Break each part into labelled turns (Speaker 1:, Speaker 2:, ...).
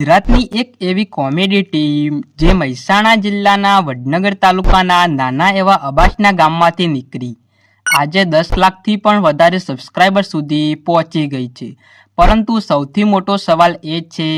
Speaker 1: ગુજરાતની એક એવી કોમેડી ટીમ જે મહેસાણા જિલ્લાના વડનગર તાલુકાના નાના એવા અબાસના ગામમાંથી નીકળી આજે 10 લાખથી પણ વધારે સબસ્ક્રાઈબર સુધી પહોંચી ગઈ છે। પરંતુ સૌથી મોટો સવાલ એ છે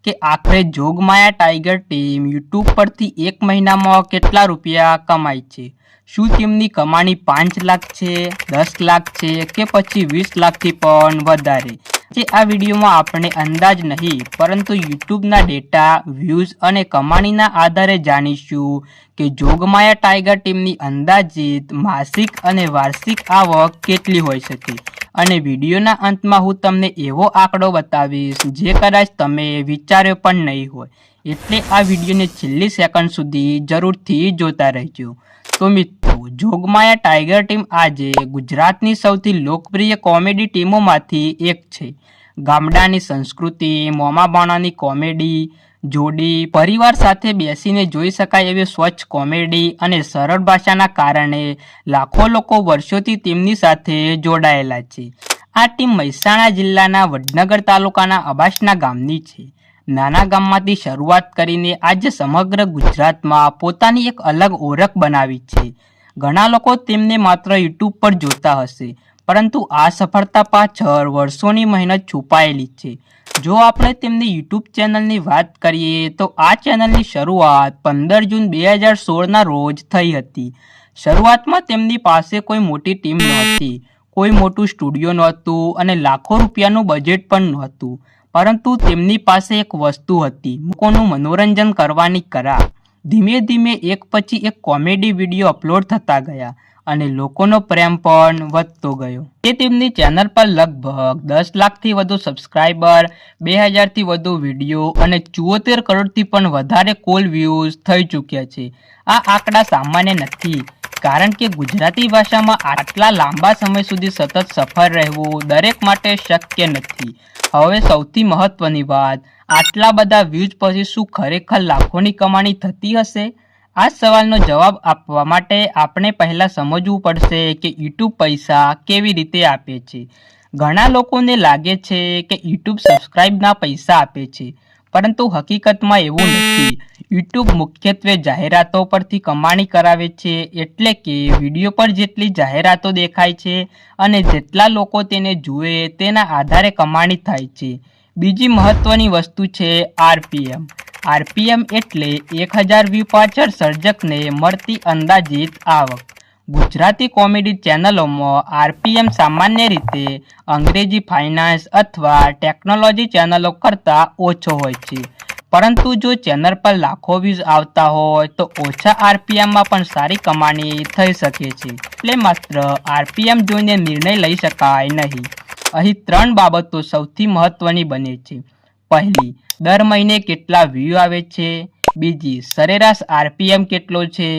Speaker 1: કે આખરે જોગમાયા ટાઈગર ટીમ યુટ્યુબ પરથી એક મહિનામાં કેટલા રૂપિયા કમાય છે। શું તેમની કમાણી 5 લાખ છે, 10 લાખ છે કે પછી 20 લાખથી પણ વધારે? જે આ વિડીયોમાં આપણે અંદાજ નહીં પરંતુ યુટ્યુબના ડેટા, વ્યૂઝ અને કમાણીના આધારે જાણીશું કે જોગમાયા ટાઈગર ટીમની અંદાજિત માસિક અને વાર્ષિક આવક કેટલી હોઈ શકે। અને વિડીયોના અંતમાં હું તમને એવો આંકડો બતાવીશ જે કદાચ તમે વિચાર્યો પણ નહીં હોય, એટલે આ વિડીયોને છેલ્લી સેકન્ડ સુધી જરૂરથી જોતા રહેજો। તો મિત્રો, જોગમાયા ટાઈગર ટીમ આજે ગુજરાતની સૌથી લોકપ્રિય કોમેડી ટીમોમાંથી એક છે। ગામડાની સંસ્કૃતિ, મોમાબાણાની કોમેડી જોડી, પરિવાર સાથે બેસીને જોઈ શકાય એવી સ્વચ્છ કોમેડી અને સરળ ભાષાના કારણે લાખો લોકો વર્ષોથી તેમની સાથે જોડાયેલા છે। આ ટીમ મહેસાણા જિલ્લાના વડનગર તાલુકાના અબાસના ગામની છે। નાના ગામમાંથી શરૂઆત કરીને આજે સમગ્ર ગુજરાતમાં પોતાની એક અલગ ઓળખ બનાવી છે। ઘણા લોકો તેમને માત્ર યુટ્યુબ પર જોતા હશે, પરંતુ આ સફળતા પાછળ વર્ષોની મહેનત છુપાયેલી છે। જો આપણે તેમની યુટ્યુબ ચેનલની વાત કરીએ તો આ ચેનલની શરૂઆત 15 જૂન 2016ના રોજ થઈ હતી। શરૂઆતમાં તેમની પાસે કોઈ મોટી ટીમ નહોતી, કોઈ મોટું સ્ટુડિયો નહોતું અને લાખો રૂપિયાનું બજેટ પણ નહોતું, પરંતુ તેમની પાસે એક વસ્તુ હતી, લોકોનું મનોરંજન કરવાની કળા। ધીમે ધીમે એક પછી એક કોમેડી વિડીયો અપલોડ થતા ગયા અને લોકોનો પ્રેમ પણ વધતો ગયો। તે તેમની ચેનલ પર લગભગ 10 લાખથી વધુ સબસ્ક્રાઈબર, 2000થી વધુ વિડીયો અને 74 કરોડથી પણ વધારે કુલ વ્યૂઝ થઈ ચૂક્યા છે। આ આંકડા સામાન્ય નથી, કારણ કે ગુજરાતી ભાષામાં આટલા લાંબા સમય સુધી સતત સફળ રહેવું દરેક માટે શક્ય નથી। હવે સૌથી મહત્વની વાત, આટલા બધા વ્યૂઝ પછી શું ખરેખર લાખોની કમાણી થતી હશે? આ સવાલનો જવાબ આપવા માટે આપણે પહેલાં સમજવું પડશે કે યુટ્યુબ પૈસા કેવી રીતે આપે છે। ઘણા લોકોને લાગે છે કે યુટ્યુબ સબસ્ક્રાઇબના પૈસા આપે છે, પરંતુ હકીકતમાં એવું નથી। યુટ્યુબ મુખ્યત્વે જાહેરાતો પરથી કમાણી કરાવે છે, એટલે કે વિડીયો પર જેટલી જાહેરાતો દેખાય છે અને જેટલા લોકો તેને જુએ તેના આધારે કમાણી થાય છે। બીજી મહત્વની વસ્તુ છે આરપીએમ। આરપીએમ એટલે 1000 વ્યૂ પાછળ સર્જકને મળતી અંદાજિત આવક। ગુજરાતી કોમેડી ચેનલોમાં આરપીએમ સામાન્ય રીતે અંગ્રેજી, ફાઇનાન્સ અથવા ટેકનોલોજી ચેનલો કરતાં ઓછો હોય છે, પરંતુ જો ચેનલ પર લાખો વ્યૂઝ આવતા હોય તો ઓછા આરપીએમમાં પણ સારી કમાણી થઈ શકે છે। એટલે માત્ર આરપીએમ જોઈને નિર્ણય લઈ શકાય નહીં। અહીં 3 બાબતો સૌથી મહત્વની બને છે। પહેલી, દર મહિને કેટલા વ્યૂ આવે છે। બીજી, સરેરાશ આરપીએમ કેટલો છે।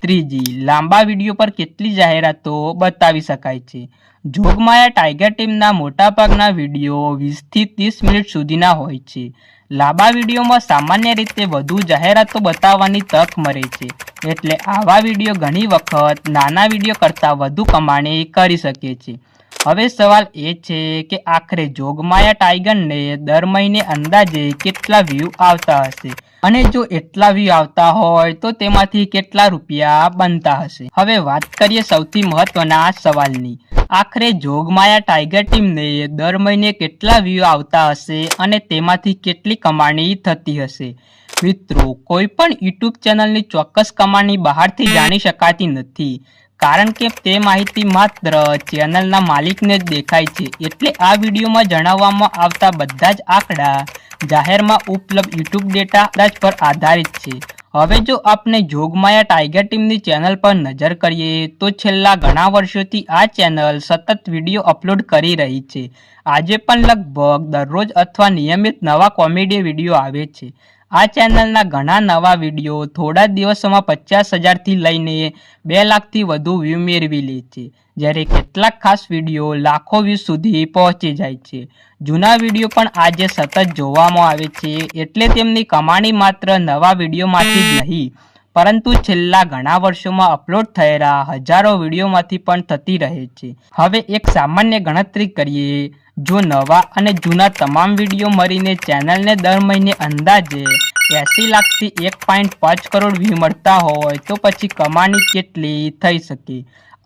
Speaker 1: ત્રીજી, લાંબા વિડીયો પર કેટલી જાહેરાતો બતાવી શકાય છે। જોગમાયા ટાઈગર ટીમના મોટાભાગના વિડીયો 20થી 30 મિનિટ સુધીના હોય છે। લાંબા વિડીયોમાં સામાન્ય રીતે વધુ જાહેરાતો બતાવવાની તક મળે છે, એટલે આવા વિડીયો ઘણી વખત નાના વિડીયો કરતાં વધુ કમાણી કરી શકે છે। હવે સવાલ એ છે કે આખરે જોગમાયા ટાઈગરને દર મહિને અંદાજે કેટલા વ્યૂ આવતા હશે, અને જો એટલા વ્યૂ આવતા હોય તો તેમાંથી કેટલા રૂપિયા બનતા હશે। હવે વાત કરીએ સૌથી મહત્વના સવાલની, આખરે જોગમાયા ટાઈગર ટીમને દર મહિને કેટલા વ્યૂ આવતા હશે અને તેમાંથી કેટલી કમાણી થતી હશે। મિત્રો, કોઈ પણ યુટ્યુબ ચેનલની ચોક્કસ કમાણી બહારથી જાણી શકાતી નથી, કારણ કે તે માહિતી માત્ર ચેનલના માલિકને જ દેખાય છે। એટલે આ વિડીયોમાં જણાવવામાં આવતા બધા જ આંકડા જાહેરમાં ઉપલબ્ધ યુટ્યુબ ડેટા પર આધારિત છે। હવે જો આપણે જોગમાયા ટાઈગર ટીમની ચેનલ પર નજર કરીએ તો છેલ્લા ઘણા વર્ષોથી આ ચેનલ સતત વિડીયો અપલોડ કરી રહી છે। આજે પણ લગભગ દરરોજ અથવા નિયમિત નવા કોમેડી વિડીયો આવે છે। આ ચેનલના ઘણા નવા વિડીયો થોડા દિવસોમાં 50,000થી લઈને 2 લાખથી વધુ વ્યૂ મેળવી લે છે, જ્યારે કેટલાક ખાસ વિડીયો લાખો વ્યૂ સુધી પહોંચી જાય છે। જૂના વિડીયો પણ આજે સતત જોવામાં આવે છે, એટલે તેમની કમાણી માત્ર નવા વિડીયોમાંથી જ નહીં, પરંતુ છેલ્લા ઘણા વર્ષોમાં અપલોડ થયેલા હજારો વિડીયોમાંથી પણ થતી રહે છે। હવે એક સામાન્ય ગણતરી કરીએ, જો નવા અને જૂના તમામ વિડીયો મળીને ચેનલને દર મહિને અંદાજે 80 લાખથી 1.5 કરોડ વ્યૂ મળતા હોય તો પછી કમાણી કેટલી થઈ શકે?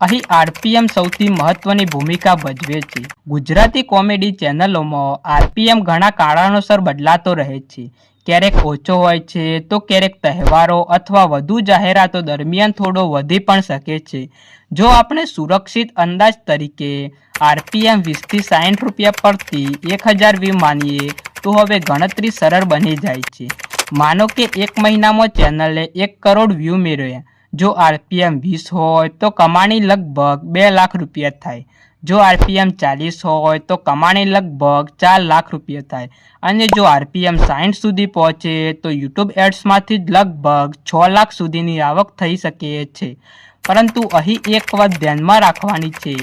Speaker 1: અહીં આરપીએમ સૌથી મહત્વની ભૂમિકા ભજવે છે. ગુજરાતી કોમેડી ચેનલોમાં આરપીએમ ઘણા કારણોસર બદલાતો રહે છે. ક્યારેક ઓછો હોય છે તો ક્યારેક તહેવારો અથવા વધુ જાહેરાતો દરમિયાન થોડો વધી પણ શકે છે. જો આપણે સુરક્ષિત અંદાજ તરીકે આરપીએમ 20થી 60 રૂપિયા પરથી 1000 વ્યૂ માનીએ તો હવે ગણતરી સરળ બની જાય છે. માનો કે એક મહિનામાં ચેનલે 1 કરોડ વ્યૂ મેળવ્યા. જો આરપીએમ 20 હોય તો કમાણી લગભગ 2 લાખ રૂપિયા થાય. જો આરપીએમ 40 હોય તો કમાણી લગભગ 4 લાખ રૂપિયા થાય. અને જો આરપીએમ 60 સુધી પહોંચે તો યુટ્યુબ એડ્સમાંથી જ લગભગ 6 લાખ સુધીની આવક થઈ શકે છે. પરંતુ અહીં એક વાત ધ્યાનમાં રાખવાની છે.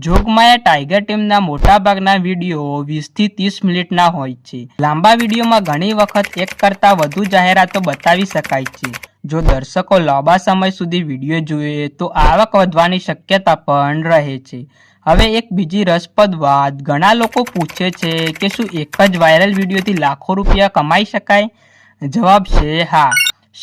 Speaker 1: જોગમાયા ટાઈગર ટીમના મોટાભાગના વિડીયો 20થી 30 મિનિટના હોય છે. લાંબા વિડીયોમાં ઘણી વખત એક કરતાં વધુ જાહેરાતો બતાવી શકાય છે. જો દર્શકો લાંબા સમય સુધી વિડીયો જુએ તો આવક વધવાની શક્યતા પણ રહે છે. હવે એક બીજી રસપ્રદ વાત, ઘણા લોકો પૂછે છે કે શું એક જ વાયરલ વિડીયોથી લાખો રૂપિયા કમાઈ શકાય? જવાબ છે હા,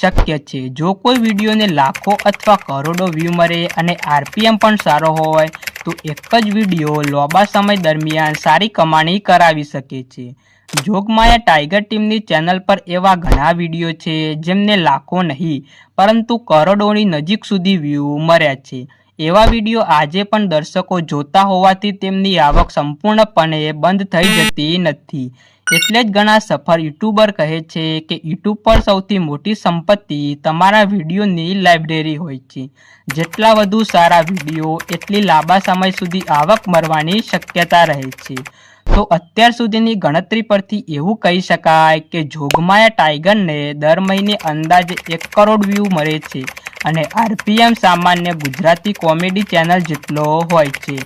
Speaker 1: શક્ય છે. જો કોઈ વિડીયોને લાખો અથવા કરોડો વ્યૂ મળે અને આરપીએમ પણ સારો હોય તો એક જ વિડીયો લાંબા સમય દરમિયાન સારી કમાણી કરાવી શકે છે. જોગમાયા ટાઈગર ટીમની ચેનલ પર એવા ઘણા વિડીયો છે જેમને લાખો નહીં પરંતુ કરોડોની નજીક સુધી વ્યૂ મળ્યા છે. એવા વિડીયો આજે પણ દર્શકો જોતા હોવાથી તેમની આવક સંપૂર્ણપણે બંધ થઈ જતી નથી. એટલે જ ઘણા સફળ યુટ્યુબર કહે છે કે યુટ્યુબ પર સૌથી મોટી સંપત્તિ તમારા વિડીયોની લાઇબ્રેરી હોય છે. જેટલા વધુ સારા વિડીયો એટલી લાંબા સમય સુધી આવક મળવાની શક્યતા રહે છે. તો અત્યાર સુધીની ગણતરી પરથી એવું કહી શકાય કે જોગમાયા ટાઈગરને દર મહિને અંદાજે 1 કરોડ વ્યૂ મળે છે અને આરપીએમ સામાન્ય ગુજરાતી કોમેડી ચેનલ જેટલો હોય છે.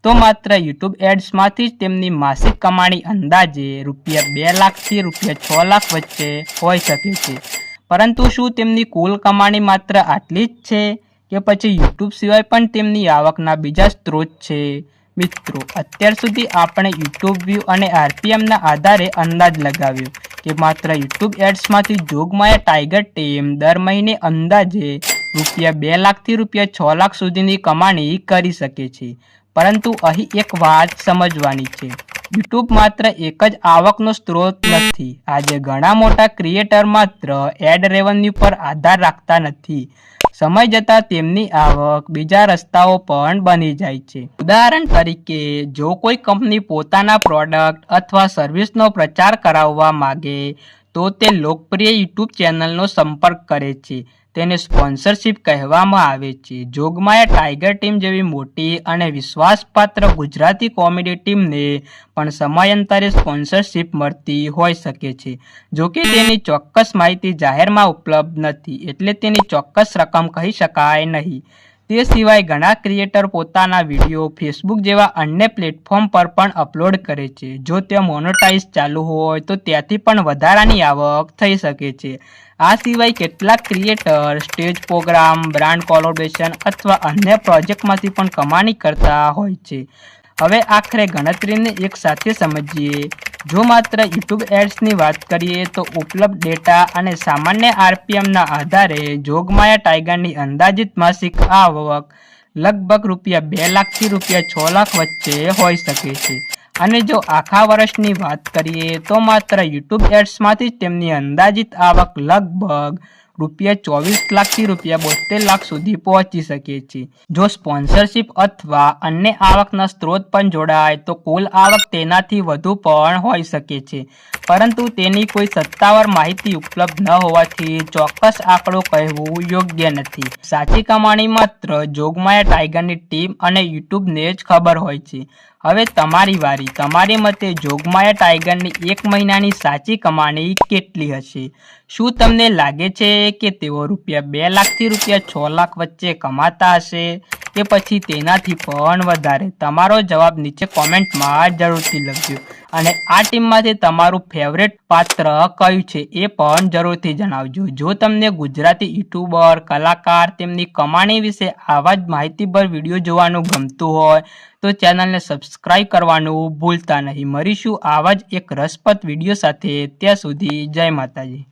Speaker 1: તો માત્ર યુટ્યુબ એડ્સમાંથી જ તેમની માસિક કમાણી અંદાજે ₹2 લાખથી ₹6 લાખ વચ્ચે હોઈ શકે છે. પરંતુ શું તેમની કુલ કમાણી માત્ર આટલી જ છે કે પછી યુટ્યુબ સિવાય પણ તેમની આવકના બીજા સ્ત્રોત છે? મિત્રો, અત્યાર સુધી આપણે યુટ્યુબ વ્યૂ અને આરપીએમના આધારે અંદાજ લગાવ્યો કે માત્ર યુટ્યુબ એડ્સમાંથી જોગમાયા ટાઈગર ટીમ દર મહિને અંદાજે ₹2 લાખથી ₹6 લાખ સુધીની કમાણી કરી શકે છે. પરંતુ અહીં એક વાત સમજવાની છે. યુટ્યુબ માત્ર એક જ આવકનો સ્ત્રોત નથી. આજે ઘણા મોટા ક્રિએટર માત્ર એડ રેવન્યુ પર આધાર રાખતા નથી. સમય જતાં તેમની આવક બીજા રસ્તાઓ પણ બની જાય છે. ઉદાહરણ તરીકે, જો કોઈ કંપની પોતાના પ્રોડક્ટ અથવા સર્વિસનો પ્રચાર કરાવવા માગે તો તે લોકપ્રિય યુટ્યુબ ચેનલનો સંપર્ક કરે છે. તેને સ્પોન્સરશિપ કહેવામાં આવે છે. જોગમાયા ટાઈગર ટીમ જેવી મોટી અને વિશ્વાસપાત્ર ગુજરાતી કોમેડી ટીમને પણ સમયાંતરે સ્પોન્સરશિપ મળતી હોઈ શકે છે. જોકે તેની ચોક્કસ માહિતી જાહેરમાં ઉપલબ્ધ નથી, એટલે તેની ચોક્કસ રકમ કહી શકાય નહીં. તે સિવાય ઘણા ક્રિએટર પોતાના વિડીયો ફેસબુક જેવા અન્ય પ્લેટફોર્મ પર પણ અપલોડ કરે છે. જો ત્યાં મોનેટાઇઝ ચાલુ હોય તો ત્યાંથી પણ વધારાની આવક થઈ શકે છે. આ સિવાય કેટલાક creator stage program, brand collaboration અથવા અન્ય પ્રોજેક્ટમાંથી પણ કમાણી કરતા હોય છે. હવે આખરે ગણતરીને એક સાથે સમજીએ. જો માત્ર યુટ્યુબ એડ્સની વાત કરીએ તો ઉપલબ્ધ ડેટા અને સામાન્ય આરપીએમના આધારે જોગમાયા ટાઈગરની અંદાજિત માસિક આવક લગભગ ₹2 લાખથી ₹6 લાખ વચ્ચે હોઈ શકે છે. અને જો આખા વર્ષની વાત કરીએ તો માત્ર યુટ્યુબ એડ્સમાંથી જ તેમની અંદાજિત આવક લગભગ ₹24 લાખથી ₹72 લાખ સુધી પહોંચી શકે છે. જો સ્પોન્સરશિપ અથવા અન્ય આવકના સ્ત્રોત પણ જોડાય તો કુલ આવક તેનાથી વધુ પણ હોઈ શકે છે. પરંતુ તેની કોઈ સત્તાવાર માહિતી ઉપલબ્ધ ન હોવાથી ચોક્કસ આંકડો કહેવું યોગ્ય નથી. સાચી કમાણી માત્ર જોગમાયા ટાઈગરની ટીમ અને યુટ્યુબને જ ખબર હોય છે. હવે તમારી વારી. તમારી મતે જોગમાયા ટાઈગરની એક મહિનાની સાચી કમાણી કેટલી હશે? શું તમને લાગે છે કે તેઓ ₹2 લાખથી ₹6 લાખ વચ્ચે કમાતા હશે કે પછી તેનાથી પણ વધારે? તમારો જવાબ નીચે કોમેન્ટમાં જરૂરથી લખજો. અને આ ટીમમાંથી તમારું ફેવરેટ પાત્ર કયું છે એ પણ જરૂરથી જણાવજો. જો તમને ગુજરાતી યુટ્યુબર કલાકાર તેમની કમાણી વિશે આવા જ માહિતીભર વિડીયો જોવાનું ગમતું હોય તો ચેનલને સબસ્ક્રાઇબ કરવાનું ભૂલતા નહીં. મળીશું આવા જ એક રસપ્રદ વિડીયો સાથે. ત્યાં સુધી જય માતાજી.